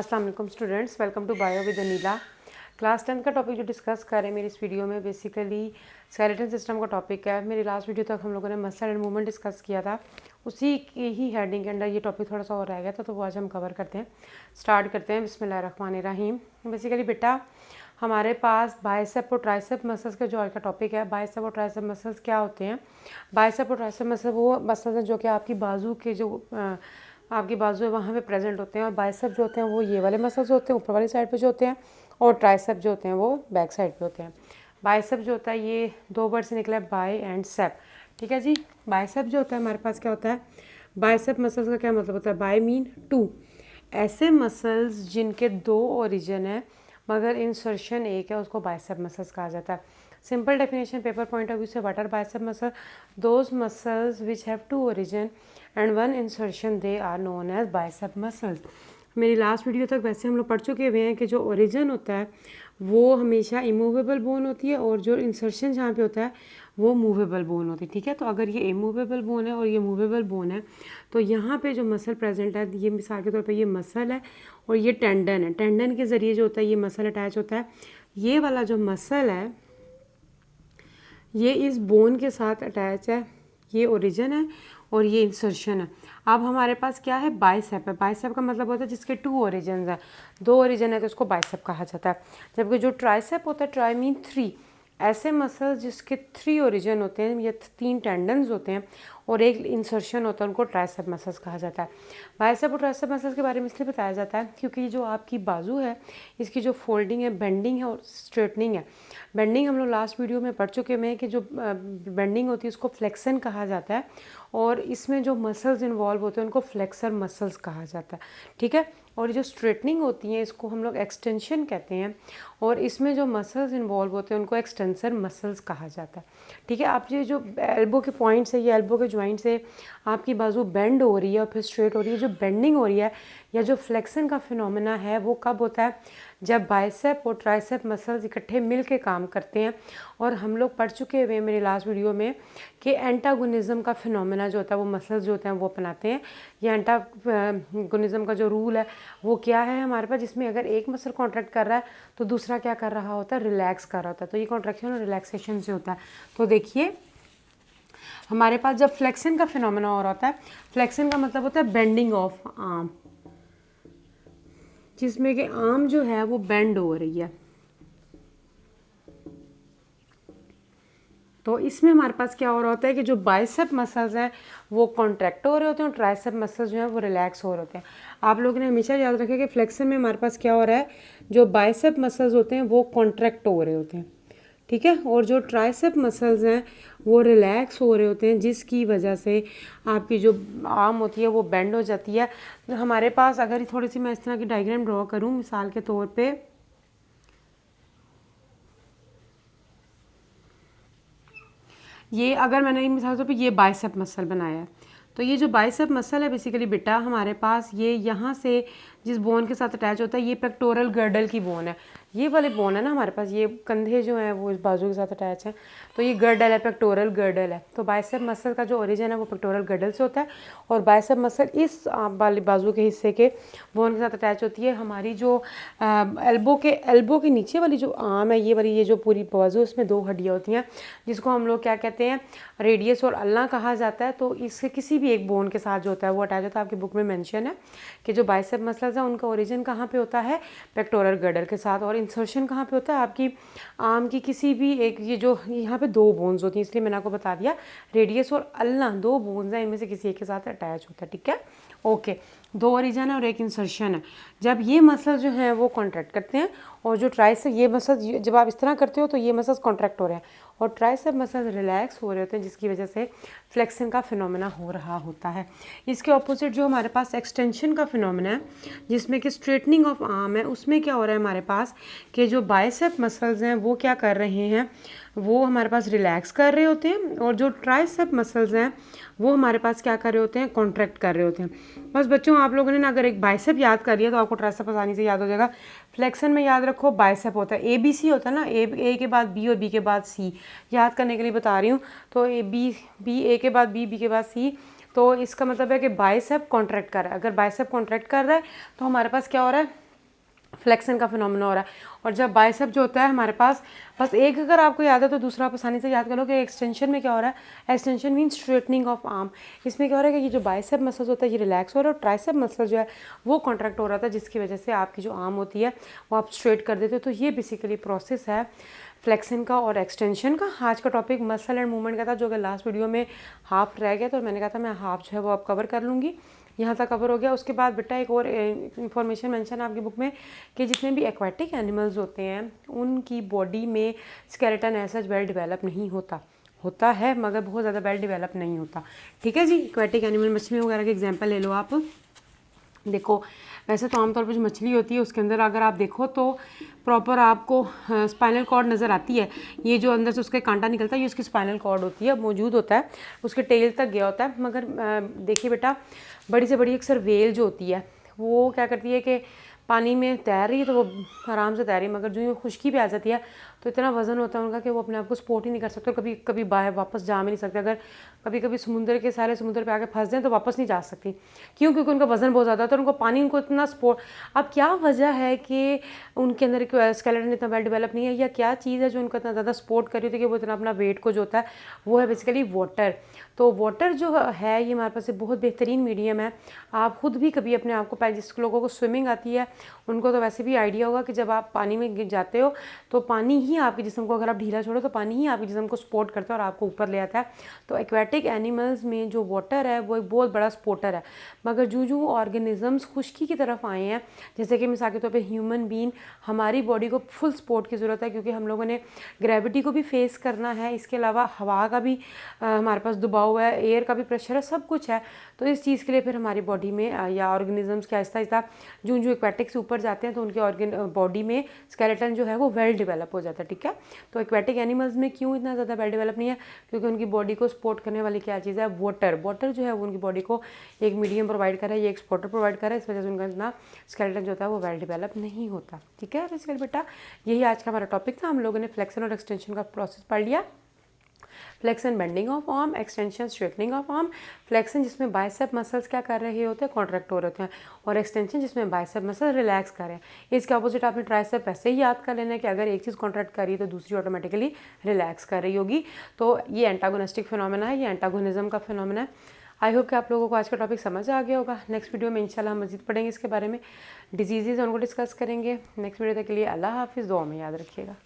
अस्सलाम वालेकुम students, welcome to bio with Aneela. Class 10 का टॉपिक जो डिस्कस कर रहे हैं मेरी इस वीडियो में बेसिकली स्केलेटन सिस्टम का टॉपिक है। मेरी लास्ट वीडियो तक हम लोगों ने मसल एंड मूवमेंट डिस्कस किया था, उसी की ही हेडिंग के अंदर ये टॉपिक थोड़ा सा और रह गया था, तो वो आज हम कवर करते हैं। स्टार्ट करते हैं। बिस्मिल्लाहिर्रहमानिर्रहीम। बेसिकली बेटा हमारे पास बाइसेप और ट्राइसेप मसल्स का जो आज का टॉपिक है, बाइसेप और ट्राइसेप मसल्स क्या होते हैं। बाइसेप और ट्राइसेप मसल वो मसल्स हैं जो कि आपकी बाजू के जो आपकी बाजू है वहाँ पे प्रेजेंट होते हैं, और बाइसेप जो होते हैं वो ये वाले मसल्स होते हैं ऊपर वाली साइड पे जो होते हैं, और ट्राइसेप जो होते हैं वो बैक साइड पे होते हैं। बाइसेप जो होता है ये दो वर्ड से निकला है, बाई एंड सेप। ठीक है जी। बाइसेप जो होता है हमारे पास क्या होता है, बाइसेप मसल्स का क्या मतलब होता है, बाई मीन टू, ऐसे मसल्स जिनके दो ओरिजिन है मगर इंसर्शन एक है, उसको बाइसेप मसल्स कहा जाता है। Simple definition paper point of view से, what are bicep muscle, those muscles which have two origin and one insertion, they are known as bicep muscles. मेरी लास्ट वीडियो तक वैसे हम लोग पढ़ चुके हुए हैं कि जो ओरिजिन होता है वो हमेशा इमूवेबल बोन होती है, और जो इंसर्शन जहाँ पे होता है वो मूवेबल बोन होती है। ठीक है, तो अगर ये इमूवेबल बोन है और ये मूवेबल बोन है, तो यहाँ पे जो मसल प्रेजेंट है, ये मिसाल के तौर पे ये मसल है और ये टेंडन है। टेंडन के ज़रिए जो होता है ये मसल अटैच होता है। ये वाला जो मसल है ये इस बोन के साथ अटैच है, ये ओरिजिन है और ये इंसर्शन है। अब हमारे पास क्या है, बाइसेप है। बाइसेप का मतलब होता है जिसके टू ओरिजिन हैं, दो ओरिजिन है तो उसको बाइसेप कहा जाता है। जबकि जो ट्राइसेप होता है, ट्राई मीन थ्री, ऐसे मसल्स जिसके थ्री ओरिजिन होते हैं या तीन टेंडन्स होते हैं और एक इंसर्शन होता है, उनको ट्राइसेप मसल्स कहा जाता है। बाइसेप और ट्राइसेप मसल्स के बारे में इसलिए बताया जाता है क्योंकि जो आपकी बाजू है इसकी जो फोल्डिंग है, बेंडिंग है और स्ट्रेटनिंग है। बेंडिंग हम लोग लास्ट वीडियो में पढ़ चुके हैं कि जो बेंडिंग होती है उसको फ्लेक्सन कहा जाता है, और इसमें जो मसल्स इन्वॉल्व होते हैं उनको फ्लेक्सर मसल्स कहा जाता है। ठीक है, और जो स्ट्रेटनिंग होती है इसको हम लोग एक्सटेंशन कहते हैं, और इसमें जो मसल्स इन्वॉल्व होते हैं उनको एक्सटेंसर मसल्स कहा जाता है। ठीक है, आप ये जो एल्बो के पॉइंट्स है, ये एल्बो के जॉइंट से आपकी बाजू बेंड हो रही है और फिर स्ट्रेट हो रही है, जो बेंडिंग हो रही है या जो फ्लेक्सन का फिनोमेना है वो कब होता है, जब बाइसेप और ट्राइसेप मसल्स इकट्ठे मिल के काम करते हैं। और हम लोग पढ़ चुके हुए मेरी लास्ट वीडियो में कि एंटागोनिज्म का फिनोमेना जो होता है वो मसल्स जो होते हैं वो अपनाते हैं। ये एंटागोनिज्म का जो रूल है वो क्या है हमारे पास, जिसमें अगर एक मसल कॉन्ट्रैक्ट कर रहा है तो दूसरा क्या कर रहा होता है, रिलैक्स कर रहा होता है। तो ये कॉन्ट्रैक्शन और रिलैक्सेशन से होता है। तो देखिए हमारे पास जब फ्लेक्सन का फिनोमेना हो रहा होता है, फ्लेक्सन का मतलब होता है बेंडिंग ऑफ आर्म, जिसमें कि आर्म जो है वो बेंड हो रही है। तो इसमें हमारे पास क्या हो रहा होता है कि जो बाइसेप मसल्स हैं वो कॉन्ट्रैक्ट हो रहे होते हैं और ट्राइसेप मसल्स जो हैं वो रिलैक्स हो रहे होते हैं। आप लोगों ने हमेशा याद रखा कि फ्लेक्सन में हमारे पास क्या हो रहा है, जो बाइसेप मसल्स होते हैं वो कॉन्ट्रैक्ट हो रहे होते हैं। ठीक है, और जो ट्राइसेप मसल्स हैं वो रिलैक्स हो रहे होते हैं, जिसकी वजह से आपकी जो आर्म होती है वो बेंड हो जाती है। हमारे पास अगर थोड़ी सी मैं इस तरह की डायग्राम ड्रॉ करूँ मिसाल के तौर पे, ये अगर मैंने मिसाल के तौर पे ये बाइसेप मसल बनाया है, तो ये जो बाइसेप मसल है बेसिकली बेटा हमारे पास ये यहाँ से जिस बोन के साथ अटैच होता है ये पेक्टोरल गर्डल की बोन है। ये वाले बोन है ना हमारे पास, ये कंधे जो हैं वो इस बाजू के साथ अटैच हैं, तो ये गर्डल है, पेक्टोरल गर्डल है। तो बाइसेप मसल का जो ओरिजिन है वो पेक्टोरल गर्डल से होता है, और बाइसेप मसल इस वाली बाजू के हिस्से के बोन के साथ अटैच होती है। हमारी जो एल्बो के नीचे वाली जो आर्म है, ये वाली ये जो पूरी बाजू, इसमें दो हड्डियाँ होती हैं जिसको हम लोग क्या कहते हैं, रेडियस और अल्ना कहा जाता है। तो इससे किसी भी एक बोन के साथ जो होता है वो अटैच होता है। आपकी बुक में मेंशन है कि जो बाइसेप मसल्स हैं उनका ओरिजिन कहाँ पे होता है, पेक्टोरल गर्डल के साथ, और इंसर्शन कहाँ पे होता है, आपकी आर्म की किसी भी एक, ये जो यहाँ पे दो बोन्स होती हैं इसलिए मैंने आपको बता दिया, रेडियस और अल्ना दो बोन्स हैं, इनमें से किसी एक के साथ अटैच होता है। ठीक है, ओके, दो ओरिजिन है और एक इंसर्शन है। जब ये मसल जो हैं वो कॉन्ट्रैक्ट करते हैं, और जो ट्राइसेप ये मसल जब आप इस तरह करते हो तो ये मसल्स कॉन्ट्रैक्ट हो रहे हैं और ट्राइसेप मसल्स रिलैक्स हो रहे होते हैं, जिसकी वजह से फ्लेक्सन का फिनोमेना हो रहा होता है। इसके ऑपोजिट जो हमारे पास एक्सटेंशन का फिनोमेना है, जिसमें कि स्ट्रेटनिंग ऑफ आर्म है, उसमें क्या हो रहा है हमारे पास कि जो बाइसेप मसल्स हैं वो क्या कर रहे हैं, वो हमारे पास रिलैक्स कर रहे होते हैं, और जो ट्राइसेप मसल्स हैं वो हमारे पास क्या कर रहे होते हैं, कॉन्ट्रैक्ट कर रहे होते हैं। बस बच्चों आप लोगों ने ना अगर एक बाइसेप याद कर लिया तो आपको ट्राइसेप आसानी से याद हो जाएगा। फ्लेक्सन में याद रखो बाइसेप होता है, ABC होता है ना, ए के बाद बी और बी के बाद सी, याद करने के लिए बता रही हूँ। तो ए के बाद बी के बाद सी, तो इसका मतलब है कि बाइसेप कॉन्ट्रैक्ट कर रहा है। अगर बाइसेप कॉन्ट्रैक्ट कर रहा है तो हमारे पास क्या हो रहा है, फ्लेक्सन का फिनोमेना हो रहा है। और जब बाइसेप जो होता है हमारे पास, बस एक अगर आपको याद है तो दूसरा आप आसानी से याद कर लो कि एक्सटेंशन में क्या हो रहा है। Extension means straightening of arm. इसमें क्या हो रहा है कि ये जो बाइसेप मसल्स होता है ये रिलैक्स हो रहा है और ट्राइसेप मसल जो है वो कॉन्ट्रैक्ट हो रहा था, जिसकी वजह से आपकी जो आर्म होती है वो आप स्ट्रेट कर देते हो। तो ये बेसिकली प्रोसेस है फ्लेक्सन का और एक्सटेंशन का। आज का टॉपिक मसल एंड मूवमेंट का था, जो कि लास्ट वीडियो में हाफ रह गया, तो मैंने कहा था मैं हाफ जो है वो अब कवर कर लूँगी। यहाँ तक कवर हो गया। उसके बाद बेटा एक और इन्फॉर्मेशन मेंशन आपकी बुक में कि जितने भी एक्वाटिक एनिमल्स होते हैं उनकी बॉडी में स्केलेटन ऐसा वेल डेवलप नहीं होता है, मगर बहुत ज़्यादा वेल डेवलप नहीं होता। ठीक है जी। एक्वाटिक एनिमल, मछली वगैरह के एग्जांपल ले लो आप। देखो वैसे तो आमतौर पर जो मछली होती है उसके अंदर अगर आप देखो तो प्रॉपर आपको स्पाइनल कॉर्ड नज़र आती है। ये जो अंदर से उसका कांटा निकलता है ये उसकी स्पाइनल कॉर्ड होती है, मौजूद होता है, उसके टेल तक गया होता है। मगर देखिए बेटा, बड़ी से बड़ी अक्सर वेल जो होती है वो क्या करती है कि पानी में तैर रही है तो वो आराम से तैर रही है, मगर जो ये खुश्की पे आ जाती है तो इतना वजन होता है उनका कि वो अपने आप को सपोर्ट ही नहीं कर सकते और कभी कभी बाहर वापस जा भी नहीं सकते। अगर कभी कभी समुद्र के सारे समुद्र पे आके फंस जाएं तो वापस नहीं जा सकती। क्यों? क्योंकि उनका वजन बहुत ज़्यादा होता है और उनको पानी उनको इतना सपोर्ट। अब क्या वजह है कि उनके अंदर स्केलेटन इतना वेल डेवलप नहीं है, या क्या चीज़ है जो उनको इतना ज़्यादा सपोर्ट कर रही होती है कि वो इतना अपना वेट को जो होता है वो है बेसिकली वाटर। तो वाटर जो है ये हमारे पास बहुत बेहतरीन मीडियम है। आप खुद भी कभी अपने आप को, जिस लोगों को स्विमिंग आती है उनको तो वैसे भी आइडिया होगा कि जब आप पानी में गिर जाते हो तो पानी ही आपके जिस्म को, अगर आप ढीला छोड़ो तो पानी ही आपके जिस्म को सपोर्ट करता है और आपको ऊपर ले आता है। तो एक्वेटिक एनिमल्स में जो वाटर है वो एक बहुत बड़ा सपोर्टर है। मगर जो ऑर्गेनिजम्स खुश्की की तरफ आए हैं, जैसे कि मिसाल के तौर पे ह्यूमन बीइंग, हमारी बॉडी को फुल सपोर्ट की ज़रूरत है क्योंकि हम लोगों ने ग्रेविटी को भी फेस करना है, इसके अलावा हवा का भी हमारे पास दबाव है, एयर का भी प्रेशर है, सब कुछ है। तो इस चीज़ के लिए फिर हमारी बॉडी में या ऑर्गेनिजम्स के आहिस्ता आहिस्ता जो एक्वेटिक से ऊपर जाते हैं तो उनके बॉडी में स्केलेटन जो है वो वेल डेवलप हो जाता है। ठीक है। तो एक्वेटिक एनिमल्स में क्यों इतना ज़्यादा वेल डेवलप नहीं है? क्योंकि उनकी बॉडी को सपोर्ट करने वाली क्या चीज़ है? वाटर जो है वो उनकी बॉडी को एक मीडियम प्रोवाइड कर रहा है, ये एक सपोर्टर प्रोवाइड कर रहा है, इस वजह से उनका इतना स्केलेटन जो होता है वो वेल डेवलप नहीं होता। ठीक है बेसिकली बेटा, यही आज का हमारा टॉपिक था। हम लोगों ने फ्लेक्शन और एक्सटेंशन का प्रोसेस पढ़ लिया। Flexion bending of arm, extension straightening of arm. Flexion जिसमें बाइसेप मसल्स क्या कर रहे होते हैं? कॉन्ट्रैक्ट हो रहे होते हैं। और एक्सटेंशन जिसमें बाइसेप मसल रिलैक्स कर रहे हैं। इसके अपोजिट आपने ट्राइसेप ऐसे ही याद कर लेना है कि अगर एक चीज़ कॉन्ट्रैक्ट कर रही है तो दूसरी ऑटोमेटिकली रिलैक्स कर रही होगी। तो ये एंटागोनिस्टिक फिनोमेना है, ये एंटागोनिज्म का फिनोमेना है। आई होप कि आप लोगों को आज का टॉपिक समझ आ गया होगा। नेक्स्ट वीडियो में इंशाल्लाह हम मज़ीद पढ़ेंगे इसके बारे में, डिजीज़ उनको डिस्कस करेंगे। नेक्स्ट वीडियो तक के लिए अल्लाह हाफिज़, दुआ में याद रखिएगा।